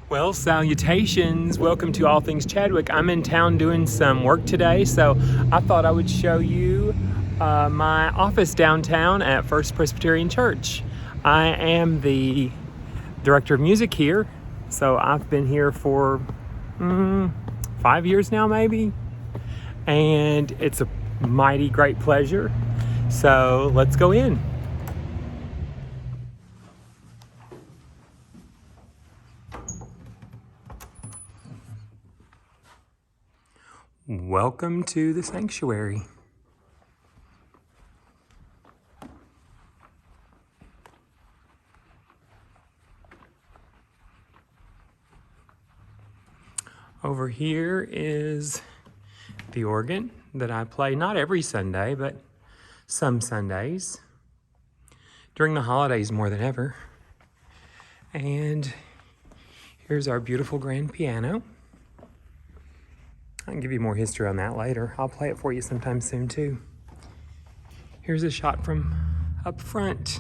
Well, salutations. Welcome to All Things Chadwick. I'm in town doing some work today, so I thought I would show you my office downtown at First Presbyterian Church. I am the director of music here, so I've been here for 5 years now, maybe, and it's a mighty great pleasure. So let's go in. Welcome to the sanctuary. Over here is the organ that I play, not every Sunday, but some Sundays. During the holidays more than ever. And here's our beautiful grand piano. I can give you more history on that later. I'll play it for you sometime soon too. Here's a shot from up front.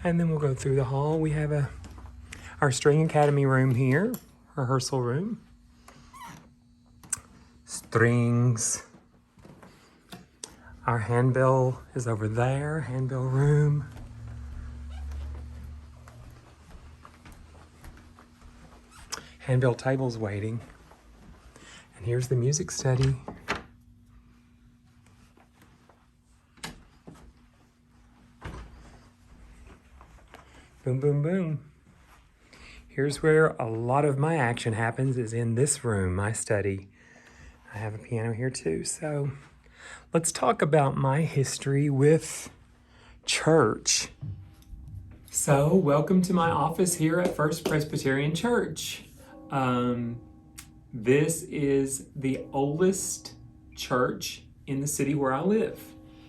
And then we'll go through the hall. We have our string academy room here, rehearsal room. Strings. Our handbell is over there, handbell room. Handbell table's waiting. And here's the music study. Boom, boom, boom. Here's where a lot of my action happens, is in this room, my study. I have a piano here too. So let's talk about my history with church. So welcome to my office here at First Presbyterian Church. This is the oldest church in the city where I live.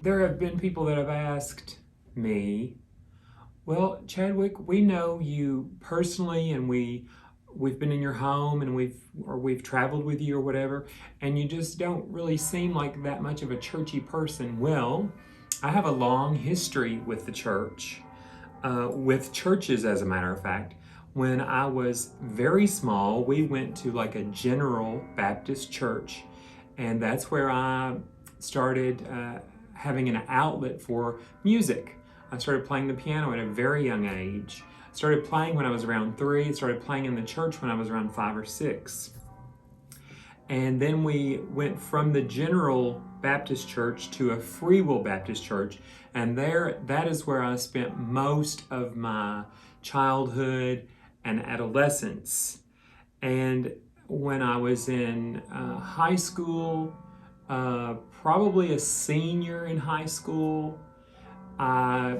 There have been people that have asked me, well, Chadwick, we know you personally, and we've been in your home, and we've traveled with you or whatever, and you just don't really seem like that much of a churchy person. Well, I have a long history with the church, with churches, as a matter of fact. When I was very small, we went to like a general Baptist church, and that's where I started having an outlet for music. I started playing the piano at a very young age. I started playing when I was around 3, started playing in the church when I was around 5 or 6. And then we went from the General Baptist Church to a Free Will Baptist Church, and that is where I spent most of my childhood and adolescence. And when I was in high school, probably a senior in high school, I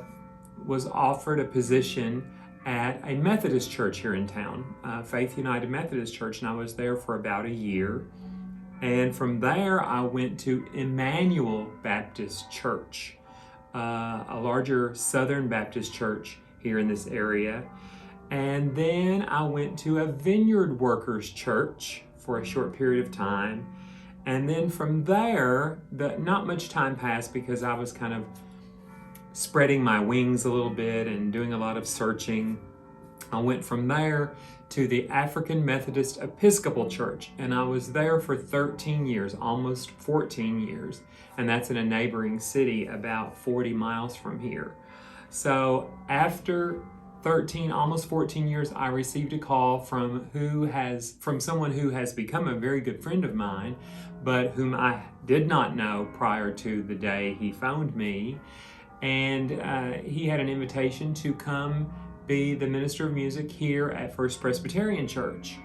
was offered a position at a Methodist church here in town, Faith United Methodist Church, and I was there for about a year. And from there, I went to Emmanuel Baptist Church, a larger Southern Baptist church here in this area. And then I went to a Vineyard Workers Church for a short period of time. And then from there, not much time passed because I was kind of spreading my wings a little bit and doing a lot of searching. I went from there to the African Methodist Episcopal Church, and I was there for 13 years, almost 14 years, and that's in a neighboring city about 40 miles from here. So after 13, almost 14 years, I received a call from someone who has become a very good friend of mine, but whom I did not know prior to the day he phoned me. And he had an invitation to come be the minister of music here at First Presbyterian Church.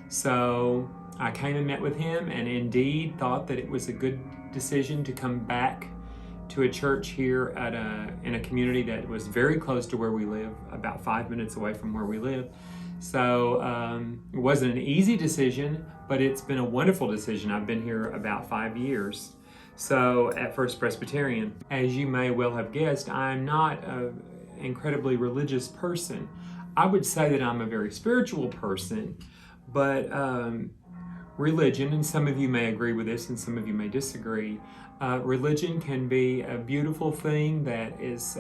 So I came and met with him, and indeed thought that it was a good decision to come back to a church here in a community that was very close to where we live, about 5 minutes away from where we live. So it wasn't an easy decision, but it's been a wonderful decision. I've been here about 5 years. So at First Presbyterian, as you may well have guessed, I'm not an incredibly religious person. I would say that I'm a very spiritual person, but religion, and some of you may agree with this and some of you may disagree, religion can be a beautiful thing that is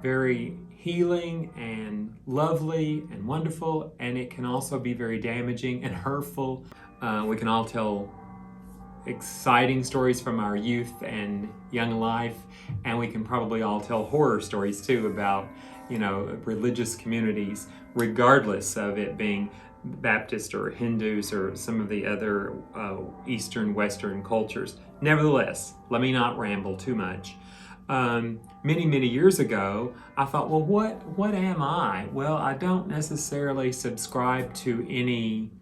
very healing and lovely and wonderful, and it can also be very damaging and hurtful. We can all tell exciting stories from our youth and young life, and we can probably all tell horror stories too about, religious communities, regardless of it being Baptist or Hindus or some of the other Eastern, Western cultures. Nevertheless, let me not ramble too much. Many years ago, I thought, well, what am I? Well, I don't necessarily subscribe to any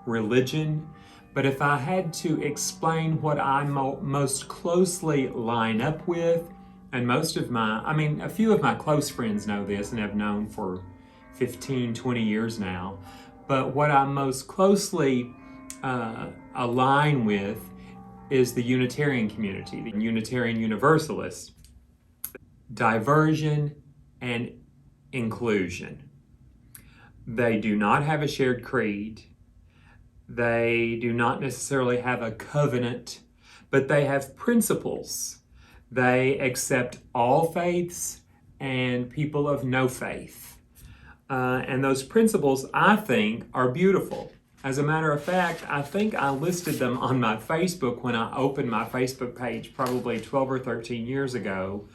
religion, but if I had to explain what I most closely line up with, and a few of my close friends know this and have known for 15, 20 years now, but what I most closely align with is the Unitarian community, the Unitarian Universalists. Diversion and inclusion. They do not have a shared creed. They do not necessarily have a covenant, but they have principles. They accept all faiths and people of no faith. And those principles, I think, are beautiful. As a matter of fact, I think I listed them on my Facebook when I opened my Facebook page probably 12 or 13 years ago.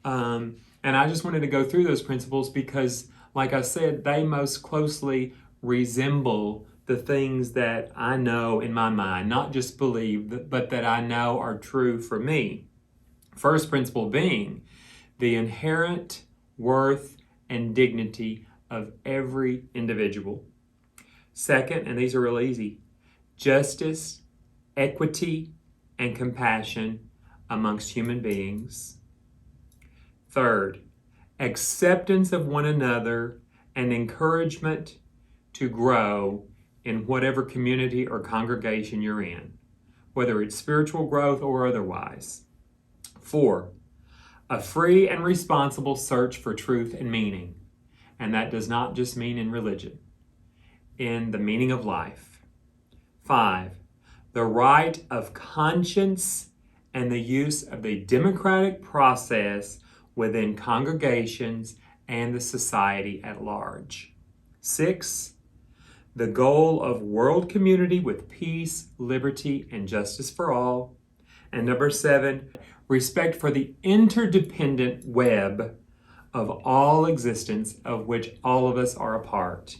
And I just wanted to go through those principles because, like I said, they most closely resemble the things that I know in my mind, not just believe, but that I know are true for me. First principle being the inherent worth and dignity of every individual. Second, and these are real easy, justice, equity, and compassion amongst human beings. Third, acceptance of one another and encouragement to grow in whatever community or congregation you're in, whether it's spiritual growth or otherwise. 4, a free and responsible search for truth and meaning. And that does not just mean in religion, in the meaning of life. 5, the right of conscience and the use of the democratic process within congregations and the society at large. 6, the goal of world community with peace, liberty, and justice for all. And number 7, respect for the interdependent web of all existence of which all of us are a part.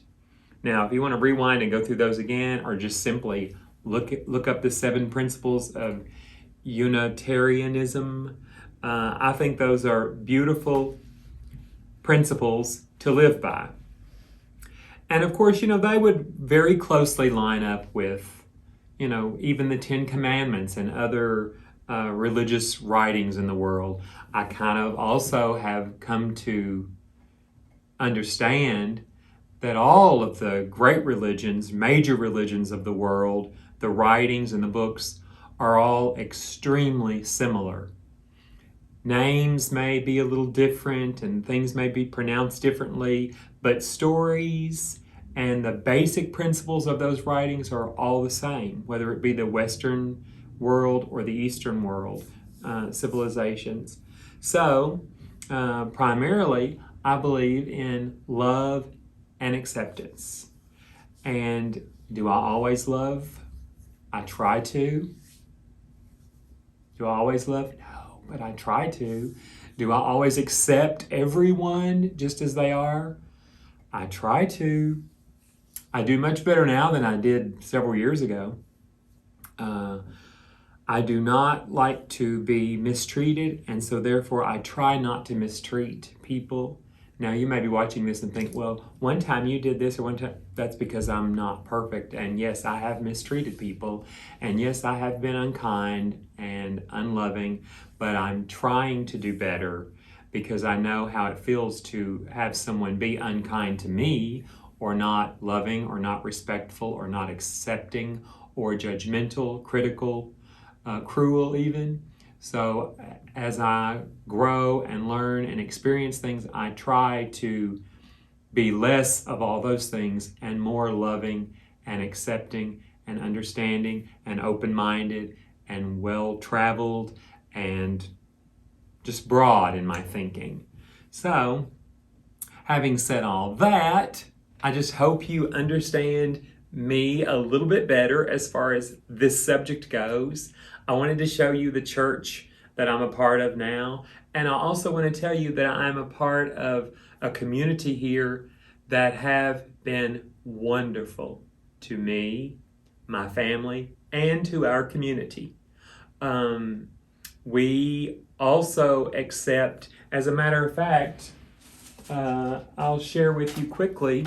Now, if you want to rewind and go through those again, or just simply look up the 7 principles of Unitarianism, I think those are beautiful principles to live by. And of course, they would very closely line up with, even the 10 Commandments and other religious writings in the world. I kind of also have come to understand that all of the great religions, major religions of the world, the writings and the books are all extremely similar. Names may be a little different and things may be pronounced differently, but stories and the basic principles of those writings are all the same, whether it be the Western world or the Eastern world civilizations. So, primarily, I believe in love and acceptance. And do I always love? I try to. Do I always love? No, but I try to. Do I always accept everyone just as they are? I try to. I do much better now than I did several years ago. I do not like to be mistreated, and so therefore I try not to mistreat people. Now, you may be watching this and think, well, one time you did this or one time. That's because I'm not perfect. And yes, I have mistreated people. And yes, I have been unkind and unloving, but I'm trying to do better because I know how it feels to have someone be unkind to me or not loving or not respectful or not accepting or judgmental, critical, cruel even. So as I grow and learn and experience things, I try to be less of all those things and more loving and accepting and understanding and open-minded and well-traveled and just broad in my thinking. So Having said all that, I just hope you understand me a little bit better as far as this subject goes. I wanted to show you the church that I'm a part of now, and I also want to tell you that I'm a part of a community here that have been wonderful to me, my family, and to our community. We also accept, as a matter of fact, I'll share with you quickly,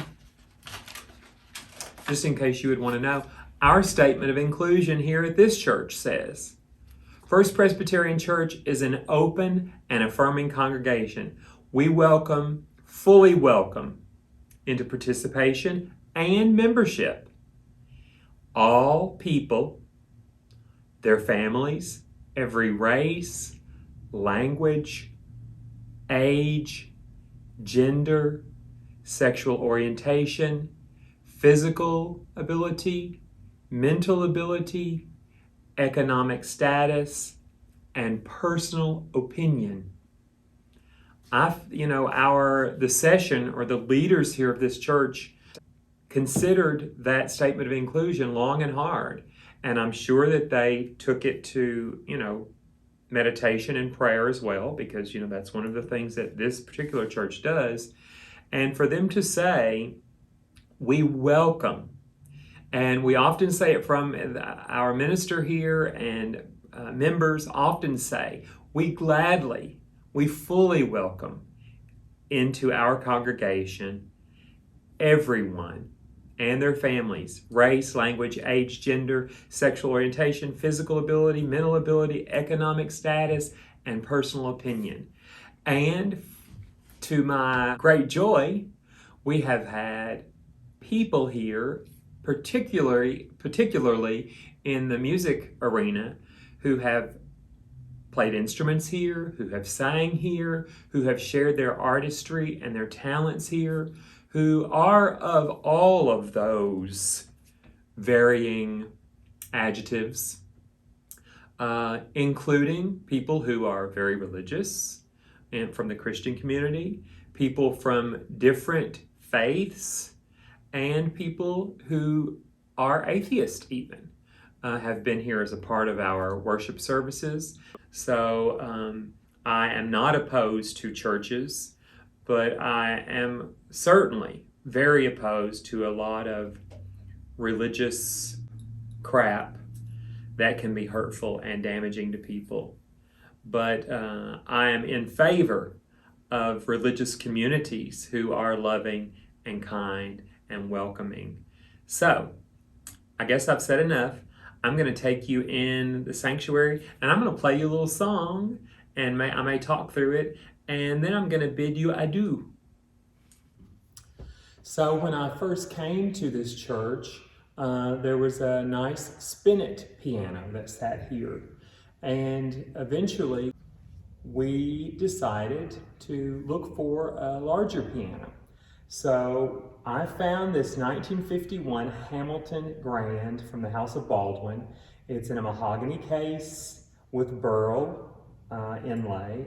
just in case you would want to know, our statement of inclusion here at this church says, First Presbyterian Church is an open and affirming congregation. We fully welcome into participation and membership all people, their families, every race, language, age, gender, sexual orientation, physical ability, mental ability, economic status, and personal opinion. The session or the leaders here of this church considered that statement of inclusion long and hard. And I'm sure that they took it to, meditation and prayer as well, because, that's one of the things that this particular church does. And for them to say, we welcome, and we often say it from our minister here, and members often say, we fully welcome into our congregation everyone and their families, race, language, age, gender, sexual orientation, physical ability, mental ability, economic status, and personal opinion. And to my great joy, we have had people here, particularly in the music arena, who have played instruments here, who have sang here, who have shared their artistry and their talents here, who are of all of those varying adjectives, including people who are very religious and from the Christian community, people from different faiths, and people who are atheist even, have been here as a part of our worship services. So I am not opposed to churches, but I am certainly very opposed to a lot of religious crap that can be hurtful and damaging to people. But I am in favor of religious communities who are loving and kind and welcoming. So I guess I've said enough. I'm going to take you in the sanctuary, and I'm going to play you a little song, and I may talk through it, and then I'm going to bid you adieu. So when I first came to this church, there was a nice spinet piano that sat here, and eventually we decided to look for a larger piano. So I found this 1951 Hamilton Grand from the House of Baldwin. It's in a mahogany case with burl inlay,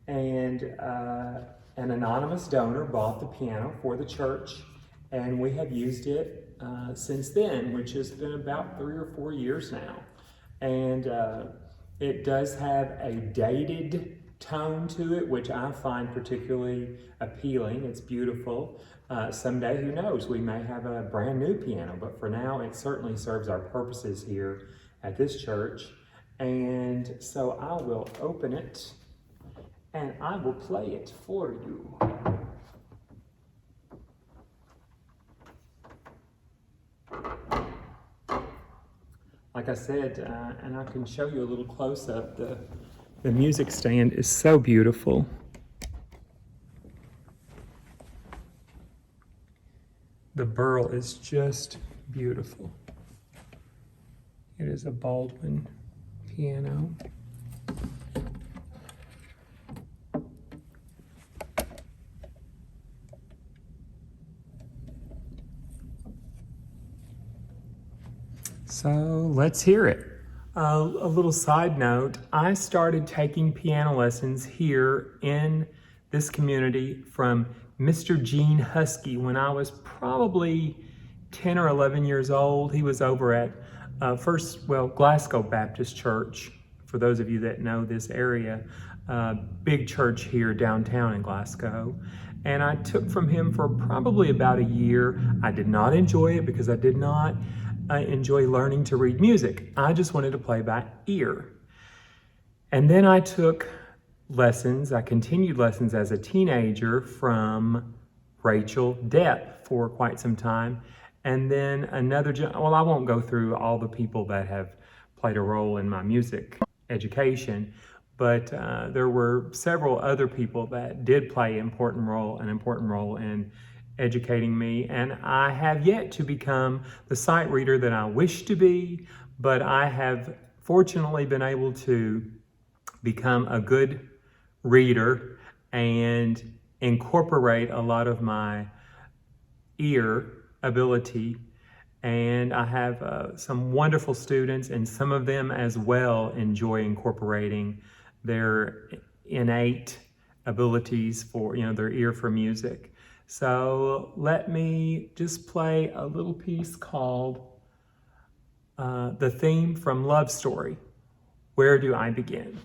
and an anonymous donor bought the piano for the church, and we have used it since then, which has been about 3 or 4 years now. And it does have a dated tone to it, which I find particularly appealing. It's beautiful. Someday, who knows, we may have a brand new piano, but for now it certainly serves our purposes here at this church. And so I will open it and I will play it for you. Like I said, and I can show you a little close-up, the music stand is so beautiful. The burl is just beautiful. It is a Baldwin piano. So let's hear it. A little side note, I started taking piano lessons here in this community from Mr. Gene Husky when I was probably 10 or 11 years old. He was over at Glasgow Baptist Church, for those of you that know this area, big church here downtown in Glasgow. And I took from him for probably about a year. I did not enjoy it because I did not enjoy learning to read music. I just wanted to play by ear. And then I took lessons, I continued lessons as a teenager from Rachel Depp for quite some time. And then I won't go through all the people that have played a role in my music education, but there were several other people that did play an important role in educating me. And I have yet to become the sight reader that I wish to be, but I have fortunately been able to become a good reader and incorporate a lot of my ear ability. And I have some wonderful students, and some of them as well enjoy incorporating their innate abilities for, their ear for music. So let me just play a little piece called the theme from Love Story, Where Do I Begin?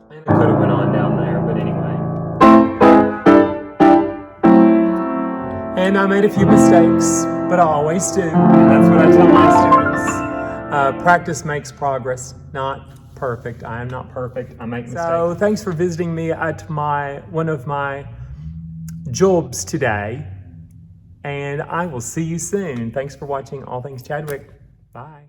And it could have went on down there, but anyway. And I made a few mistakes, but I always do. And that's what I tell my students. Practice makes progress, not perfect. I am not perfect. I make mistakes. So thanks for visiting me at one of my jobs today. And I will see you soon. Thanks for watching All Things Chadwick. Bye.